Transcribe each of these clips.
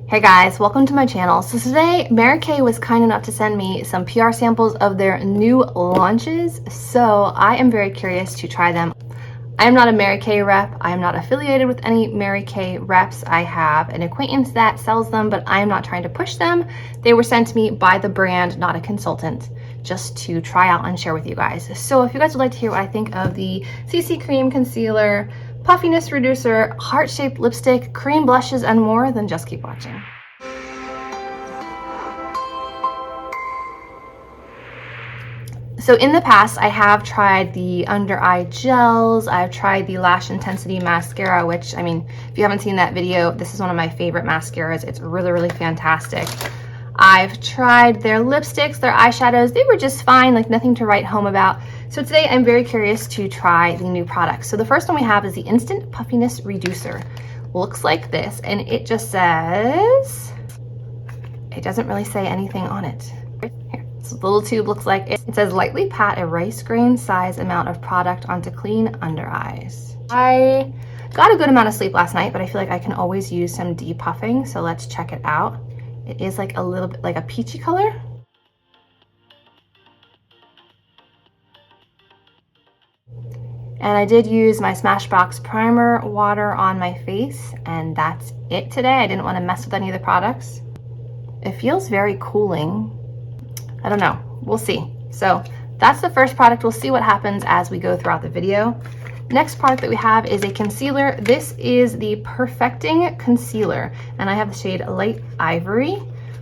Hey guys, welcome to my channel. So today, Mary Kay was kind enough to send me some PR samples of their new launches. So I am very curious to try them. I am not a Mary Kay rep. I am not affiliated with any Mary Kay reps. I have an acquaintance that sells them, but I am not trying to push them. They were sent to me by the brand, not a consultant, just to try out and share with you guys. So if you guys would like to hear what I think of the CC Cream Concealer, Puffiness Reducer, Heart-Shaped Lipstick, Cream Blushes, and more, then just keep watching. So in the past, I have tried the under eye gels. I've tried the Lash Intensity Mascara, which, I mean, if you haven't seen that video, this is one of my favorite mascaras. It's really, really fantastic. I've tried their lipsticks, their eyeshadows. They were just fine, like nothing to write home about. So today I'm very curious to try the new products. So the first one we have is the Instant Puffiness Reducer. Looks like this, and it just says, it doesn't really say anything on it. Here, this little tube looks like it. It says lightly pat a rice grain size amount of product onto clean under eyes. I got a good amount of sleep last night, but I feel like I can always use some depuffing. So let's check it out. It is like a little bit like a peachy color. And I did use my Smashbox primer water on my face, and that's it today. I didn't want to mess with any of the products. It feels very cooling. I don't know, we'll see. So that's the first product. We'll see what happens as we go throughout the video. Next product that we have is a concealer. This is the Perfecting Concealer, and I have the shade Light Ivory,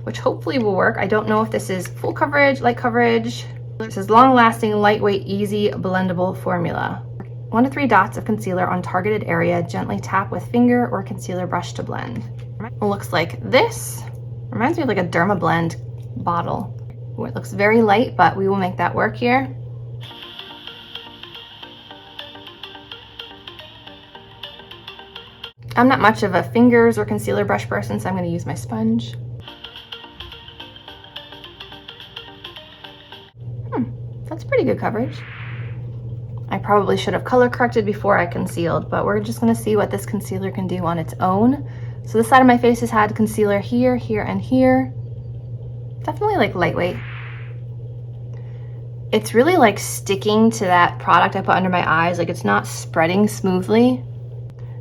which hopefully will work. I don't know if this is full coverage, light coverage. This is long-lasting, lightweight, easy, blendable formula. 1 to 3 dots of concealer on targeted area. Gently tap with finger or concealer brush to blend. It looks like this. Reminds me of like a Dermablend bottle. Ooh, it looks very light, but we will make that work here. I'm not much of a fingers or concealer brush person, so I'm going to use my sponge. That's pretty good coverage. I probably should have color corrected before I concealed, but we're just going to see what this concealer can do on its own. So this side of my face has had concealer here, here, and here. Definitely like lightweight. It's really like sticking to that product I put under my eyes. Like it's not spreading smoothly.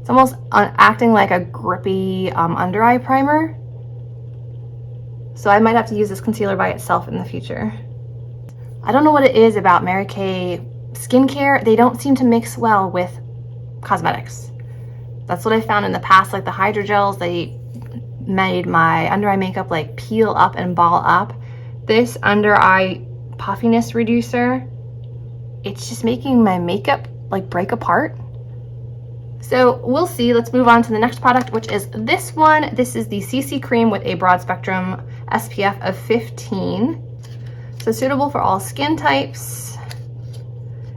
It's almost acting like a grippy under eye primer. So I might have to use this concealer by itself in the future. I don't know what it is about Mary Kay skincare. They don't seem to mix well with cosmetics. That's what I found in the past, like the hydrogels, they made my under eye makeup like peel up and ball up. This under eye puffiness reducer, it's just making my makeup like break apart. So we'll see. Let's move on to the next product, which is this one. This is the CC Cream with a broad spectrum SPF of 15. So suitable for all skin types.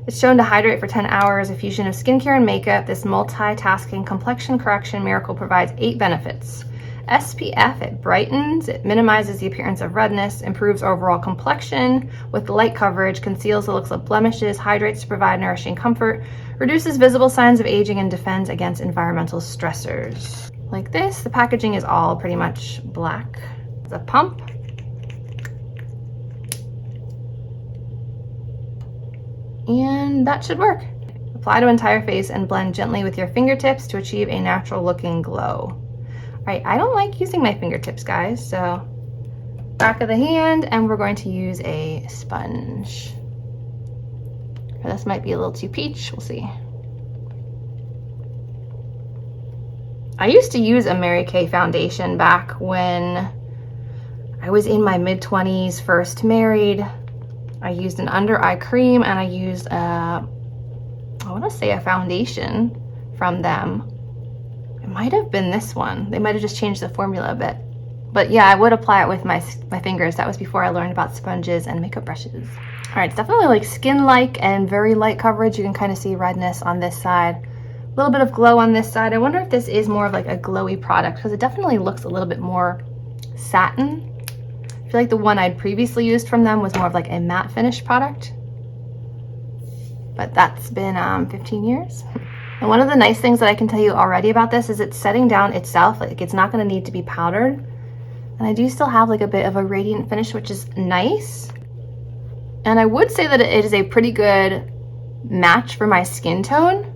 It's shown to hydrate for 10 hours, a fusion of skincare and makeup. This multitasking complexion correction miracle provides 8 benefits. SPF, it brightens, it minimizes the appearance of redness, improves overall complexion with light coverage, conceals the looks of blemishes, hydrates to provide nourishing comfort, reduces visible signs of aging, and defends against environmental stressors. Like this, the packaging is all pretty much black. It's a pump. And that should work. Apply to entire face and blend gently with your fingertips to achieve a natural looking glow. All right, I don't like using my fingertips, guys, so back of the hand, and we're going to use a sponge. This might be a little too peach, we'll see. I used to use a Mary Kay foundation back when I was in my mid-20s, first married. I used an under eye cream, and I used I want to say a foundation from them. It might have been this one. They might have just changed the formula a bit. But yeah, I would apply it with my fingers. That was before I learned about sponges and makeup brushes. All right, it's definitely like skin-like and very light coverage. You can kind of see redness on this side. A little bit of glow on this side. I wonder if this is more of like a glowy product, because it definitely looks a little bit more satin. I feel like the one I'd previously used from them was more of like a matte finish product. But that's been 15 years. And one of the nice things that I can tell you already about this is it's setting down itself. Like it's not going to need to be powdered. And I do still have like a bit of a radiant finish, which is nice. And I would say that it is a pretty good match for my skin tone.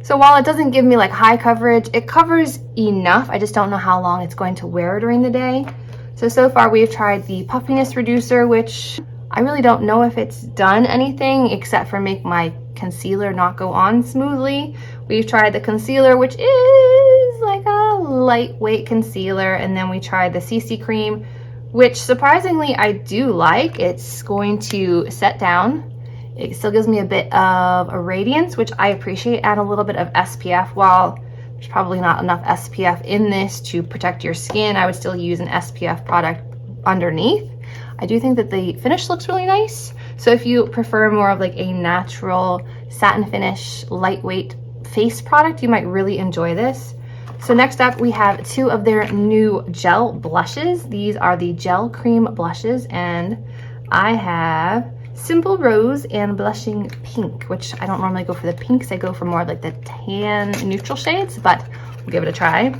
So while it doesn't give me like high coverage, it covers enough. I just don't know how long it's going to wear during the day. So far we've tried the puffiness reducer, which I really don't know if it's done anything except for make my concealer not go on smoothly. We've tried the concealer, which is like a lightweight concealer, and then we tried the CC cream, which surprisingly I do like. It's going to set down. It still gives me a bit of a radiance, which I appreciate, and a little bit of SPF. While there's probably not enough SPF in this to protect your skin, I would still use an SPF product underneath. I do think that the finish looks really nice. So if you prefer more of like a natural satin finish, lightweight face product, you might really enjoy this. So next up, we have two of their new gel blushes. These are the gel cream blushes, and I have Simple Rose and Blushing Pink, which I don't normally go for the pinks. I go for more like the tan neutral shades, but we'll give it a try.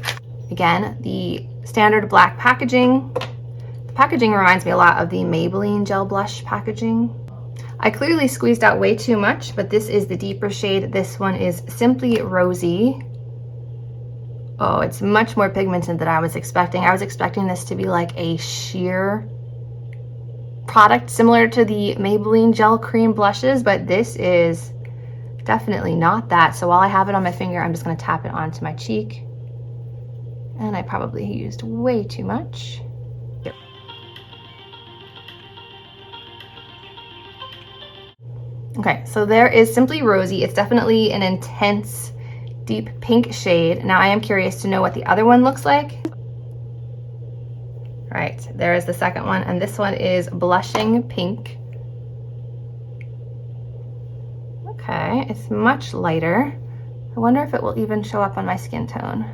Again, the standard black packaging. The packaging reminds me a lot of the Maybelline gel blush packaging. I clearly squeezed out way too much, but this is the deeper shade. This one is Simply Rosy. Oh, it's much more pigmented than I was expecting. I was expecting this to be like a sheer product similar to the Maybelline gel cream blushes, but this is definitely not that. So while I have it on my finger, I'm just going to tap it onto my cheek. And I probably used way too much. Here. Okay, so there is Simply Rosy. It's definitely an intense, deep pink shade. Now I am curious to know what the other one looks like. Right, there is the second one, and this one is Blushing Pink. Okay, it's much lighter. I wonder if it will even show up on my skin tone.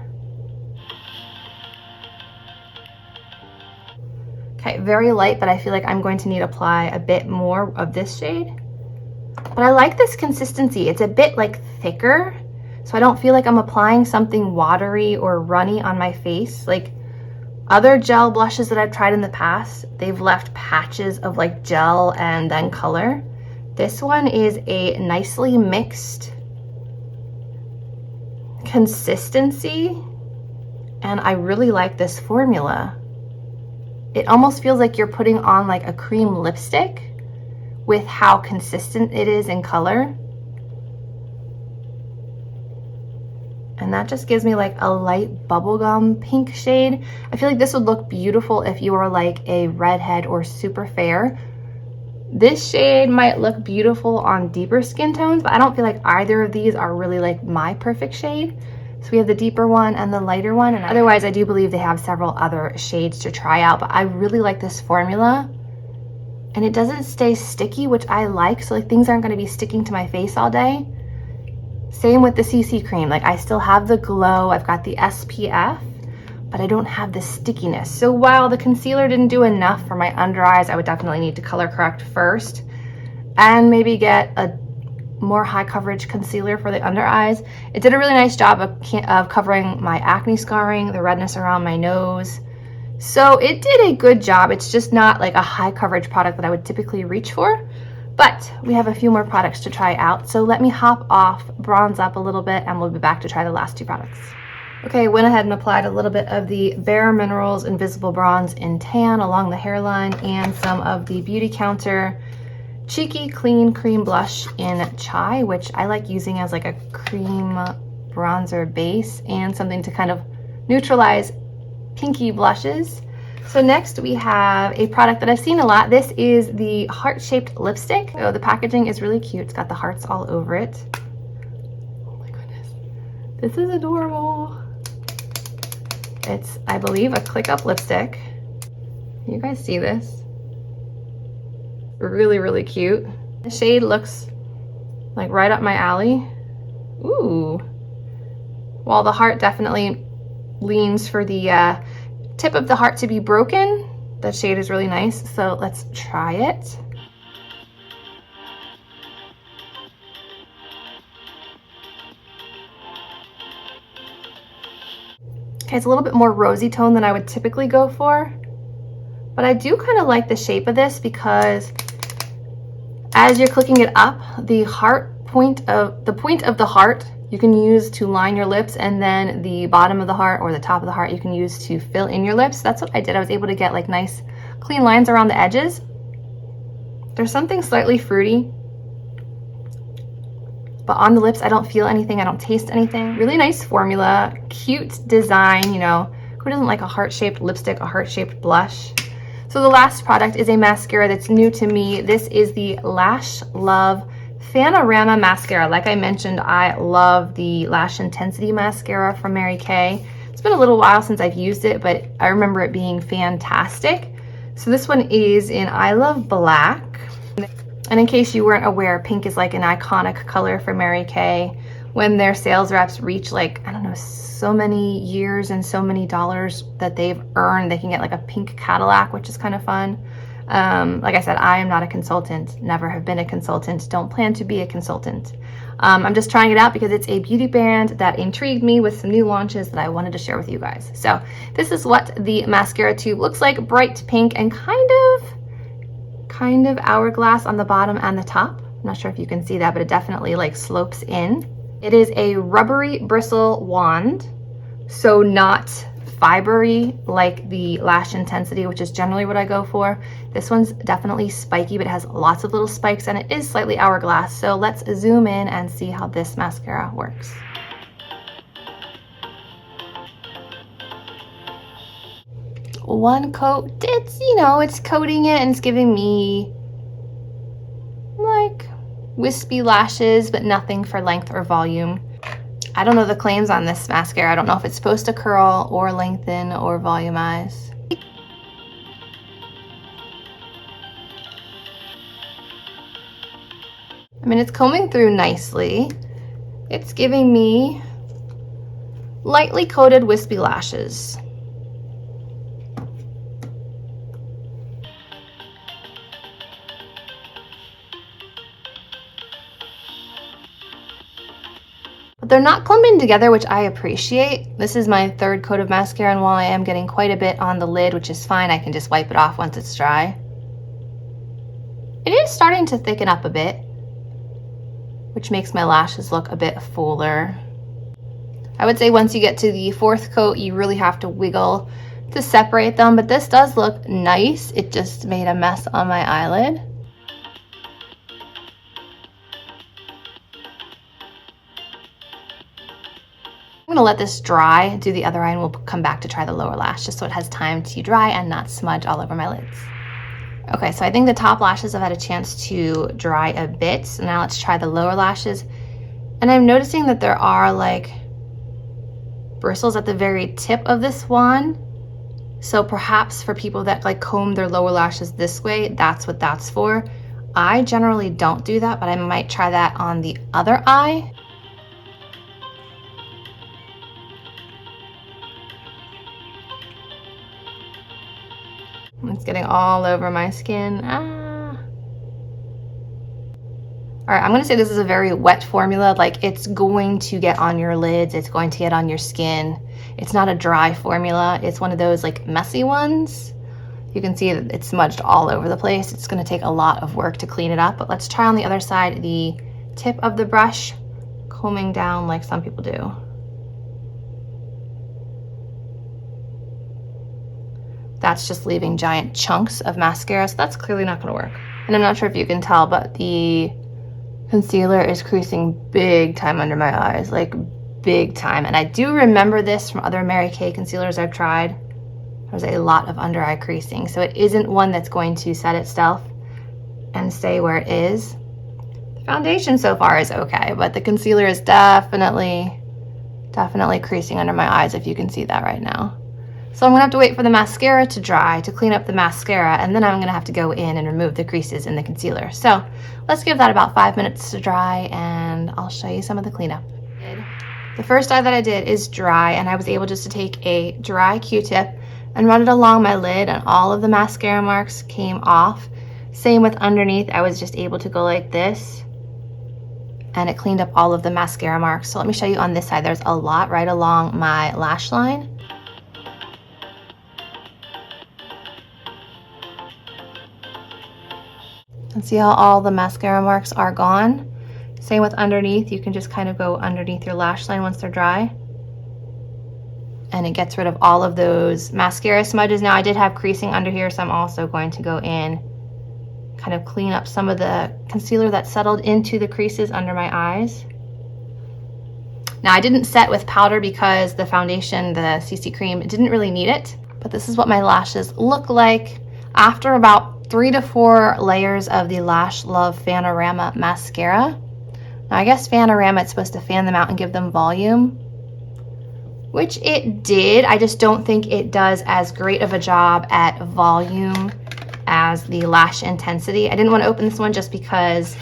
Okay, very light, but I feel like I'm going to need to apply a bit more of this shade. But I like this consistency. It's a bit like thicker, so I don't feel like I'm applying something watery or runny on my face. Like other gel blushes that I've tried in the past, they've left patches of like gel and then color. This one is a nicely mixed consistency, and I really like this formula. It almost feels like you're putting on like a cream lipstick with how consistent it is in color. And that just gives me like a light bubblegum pink shade. I feel like this would look beautiful if you were like a redhead or super fair. This shade might look beautiful on deeper skin tones, but I don't feel like either of these are really like my perfect shade. So we have the deeper one and the lighter one, and otherwise I do believe they have several other shades to try out, but I really like this formula. And it doesn't stay sticky, which I like, so like things aren't going to be sticking to my face all day. Same with the CC cream. Like I still have the glow, I've got the SPF, but I don't have the stickiness. So while the concealer didn't do enough for my under eyes, I would definitely need to color correct first and maybe get a more high coverage concealer for the under eyes. It did a really nice job of covering my acne scarring, the redness around my nose. So it did a good job. It's just not like a high coverage product that I would typically reach for. But we have a few more products to try out, so let me hop off, bronze up a little bit, and we'll be back to try the last two products. Okay, went ahead and applied a little bit of the Bare Minerals Invisible Bronze in Tan along the hairline, and some of the Beauty Counter Cheeky Clean Cream Blush in Chai, which I like using as like a cream bronzer base and something to kind of neutralize pinky blushes. So next we have a product that I've seen a lot. This is the heart-shaped lipstick. Oh, the packaging is really cute. It's got the hearts all over it. Oh my goodness. This is adorable. It's, I believe, a click-up lipstick. You guys see this? Really, really cute. The shade looks like right up my alley. Ooh. While the heart definitely leans for the tip of the heart to be broken, that shade is really nice, so let's try it. Okay, it's a little bit more rosy tone than I would typically go for, but I do kind of like the shape of this because as you're clicking it up, the point of the heart you can use to line your lips, and then the bottom of the heart or the top of the heart you can use to fill in your lips. That's what I did. I was able to get like nice clean lines around the edges. There's something slightly fruity, but on the lips I don't feel anything, I don't taste anything. Really nice formula, cute design, you know, who doesn't like a heart-shaped lipstick, a heart-shaped blush? So the last product is a mascara that's new to me. This is the Lash Love Fanorama mascara. Like I mentioned, I love the Lash Intensity mascara from Mary Kay. It's been a little while since I've used it, but I remember it being fantastic. So this one is in I Love Black. And in case you weren't aware, pink is like an iconic color for Mary Kay. When their sales reps reach like, I don't know, so many years and so many dollars that they've earned, they can get like a pink Cadillac, which is kind of fun. Like I said, I am not a consultant, never have been a consultant, don't plan to be a consultant. I'm just trying it out because it's a beauty brand that intrigued me with some new launches that I wanted to share with you guys. So this is what the mascara tube looks like, bright pink and kind of hourglass on the bottom and the top. I'm not sure if you can see that, but it definitely like slopes in. It is a rubbery bristle wand, so not fibery like the Lash Intensity, which is generally what I go for. This one's definitely spiky, but it has lots of little spikes and it is slightly hourglass. So let's zoom in and see how this mascara works. One coat, it's, you know, it's coating it and it's giving me like wispy lashes, but nothing for length or volume. I don't know the claims on this mascara. I don't know if it's supposed to curl or lengthen or volumize. I mean, it's combing through nicely. It's giving me lightly coated wispy lashes. But they're not clumping together, which I appreciate. This is my third coat of mascara, and while I am getting quite a bit on the lid, which is fine, I can just wipe it off once it's dry. It is starting to thicken up a bit, which makes my lashes look a bit fuller. I would say once you get to the fourth coat, you really have to wiggle to separate them, but this does look nice. It just made a mess on my eyelid. I'm gonna let this dry, do the other eye, and we'll come back to try the lower lash just so it has time to dry and not smudge all over my lids. Okay, so I think the top lashes have had a chance to dry a bit. So now let's try the lower lashes. And I'm noticing that there are like bristles at the very tip of this wand. So perhaps for people that like comb their lower lashes this way, that's what that's for. I generally don't do that, but I might try that on the other eye. It's getting all over my skin. All right, I'm gonna say this is a very wet formula. Like, it's going to get on your lids, it's going to get on your skin. It's not a dry formula. It's one of those like messy ones. You can see that it's smudged all over the place. It's gonna take a lot of work to clean it up, but let's try on the other side, the tip of the brush, combing down like some people do. That's just leaving giant chunks of mascara, so that's clearly not gonna work. And I'm not sure if you can tell, but the concealer is creasing big time under my eyes, like big time. And I do remember this from other Mary Kay concealers I've tried. There's a lot of under eye creasing, so it isn't one that's going to set itself and stay where it is. The foundation so far is okay, but the concealer is definitely creasing under my eyes, if you can see that right now. So I'm gonna have to wait for the mascara to dry to clean up the mascara, and then I'm gonna have to go in and remove the creases in the concealer. So let's give that about 5 minutes to dry, and I'll show you some of the cleanup. The first eye that I did is dry, and I was able just to take a dry Q-tip and run it along my lid, and all of the mascara marks came off. Same with underneath. I was just able to go like this, and it cleaned up all of the mascara marks. So let me show you on this side. There's a lot right along my lash line. And see how all the mascara marks are gone? Same with underneath. You can just kind of go underneath your lash line once they're dry. And it gets rid of all of those mascara smudges. Now I did have creasing under here, so I'm also going to go in, kind of clean up some of the concealer that settled into the creases under my eyes. Now I didn't set with powder because the foundation, the CC cream, didn't really need it. But this is what my lashes look like after about 3 to 4 layers of the Lash Love Fanorama mascara. Now I guess Fanorama, it's supposed to fan them out and give them volume, which it did. I just don't think it does as great of a job at volume as the Lash Intensity. I didn't want to open this one just because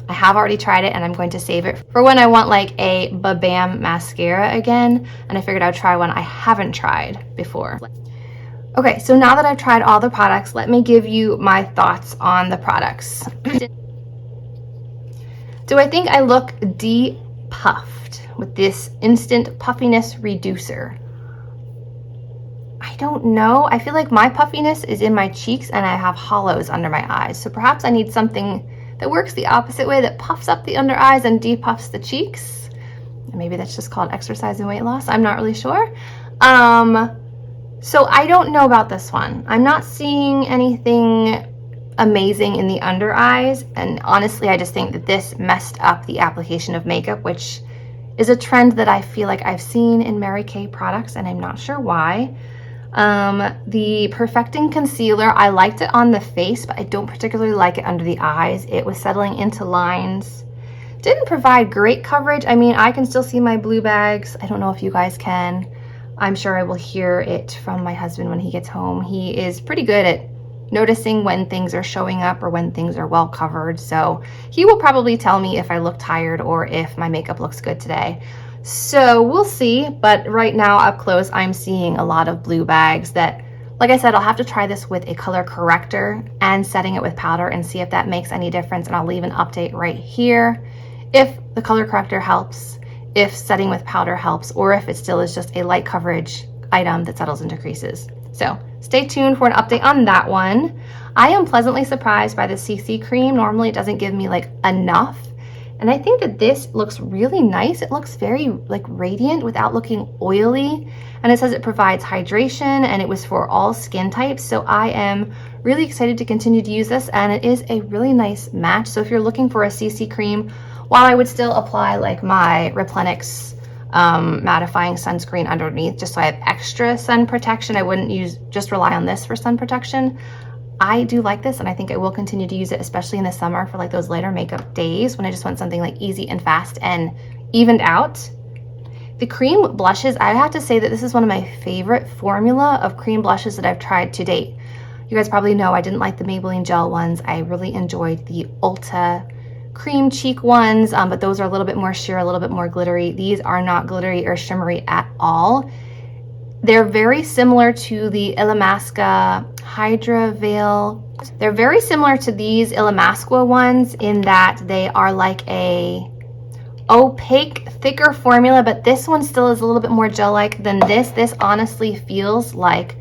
I have already tried it and I'm going to save it for when I want like a Ba-Bam mascara again. And I figured I would try one I haven't tried before. Okay, so now that I've tried all the products, let me give you my thoughts on the products. Do I think I look de-puffed with this instant puffiness reducer? I don't know. I feel like my puffiness is in my cheeks and I have hollows under my eyes. So perhaps I need something that works the opposite way, that puffs up the under eyes and depuffs the cheeks. Maybe that's just called exercise and weight loss. I'm not really sure. So I don't know about this one. I'm not seeing anything amazing in the under eyes. And honestly, I just think that this messed up the application of makeup, which is a trend that I feel like I've seen in Mary Kay products, and I'm not sure why. The Perfecting Concealer, I liked it on the face, but I don't particularly like it under the eyes. It was settling into lines. Didn't provide great coverage. I mean, I can still see my blue bags. I don't know if you guys can. I'm sure I will hear it from my husband when he gets home. He is pretty good at noticing when things are showing up or when things are well covered. So he will probably tell me if I look tired or if my makeup looks good today. So we'll see, but right now up close, I'm seeing a lot of blue bags that, like I said, I'll have to try this with a color corrector and setting it with powder and see if that makes any difference. And I'll leave an update right here if the color corrector helps, if setting with powder helps, or if it still is just a light coverage item that settles into creases. So stay tuned for an update on that one. I am pleasantly surprised by the CC cream. Normally it doesn't give me like enough. And I think that this looks really nice. It looks very like radiant without looking oily. And it says it provides hydration and it was for all skin types. So I am really excited to continue to use this, and it is a really nice match. So if you're looking for a CC cream, while I would still apply like my Replenix mattifying sunscreen underneath just so I have extra sun protection, I wouldn't just rely on this for sun protection. I do like this, and I think I will continue to use it, especially in the summer for like those lighter makeup days when I just want something like easy and fast and evened out. The cream blushes, I have to say that this is one of my favorite formula of cream blushes that I've tried to date. You guys probably know I didn't like the Maybelline gel ones. I really enjoyed the Ulta cream cheek ones, but those are a little bit more sheer, a little bit more glittery. These are not glittery or shimmery at all. They're very similar to the Illamasqua Hydra Veil. They're very similar to these Illamasqua ones in that they are like a opaque, thicker formula, but this one still is a little bit more gel-like than this. This honestly feels like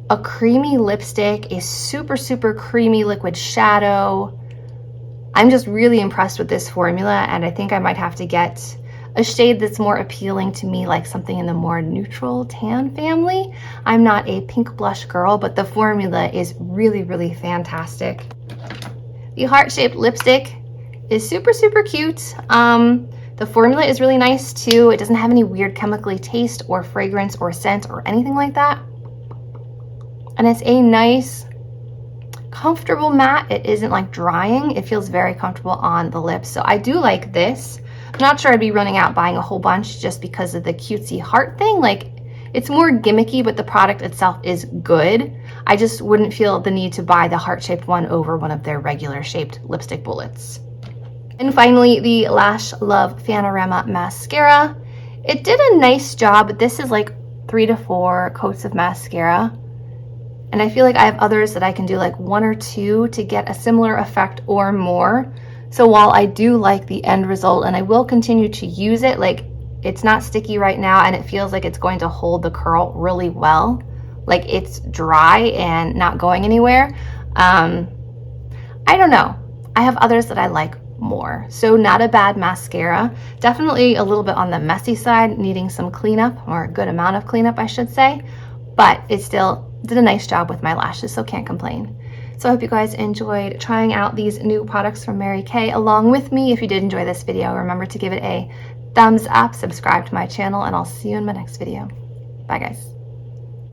a creamy lipstick, a super, super creamy liquid shadow. I'm just really impressed with this formula, and I think I might have to get a shade that's more appealing to me, like something in the more neutral tan family. I'm not a pink blush girl, but the formula is really, really fantastic. The heart-shaped lipstick is super, super cute. The formula is really nice too. It doesn't have any weird chemically taste or fragrance or scent or anything like that. And it's a nice, comfortable matte. It isn't like drying. It feels very comfortable on the lips. So I do like this. I'm not sure I'd be running out buying a whole bunch just because of the cutesy heart thing. Like, it's more gimmicky, but the product itself is good. I just wouldn't feel the need to buy the heart-shaped one over one of their regular shaped lipstick bullets. And finally, the Lash Love Fanorama Mascara. It did a nice job, but this is like 3 to 4 coats of mascara. And I feel like I have others that I can do like 1 or 2 to get a similar effect or more. So while I do like the end result and I will continue to use it, like it's not sticky right now and it feels like it's going to hold the curl really well. Like it's dry and not going anywhere. I don't know. I have others that I like more. So not a bad mascara. Definitely a little bit on the messy side, needing some cleanup, or a good amount of cleanup, I should say. But it still did a nice job with my lashes, so can't complain. So I hope you guys enjoyed trying out these new products from Mary Kay along with me. If you did enjoy this video, remember to give it a thumbs up, subscribe to my channel, and I'll see you in my next video. Bye guys.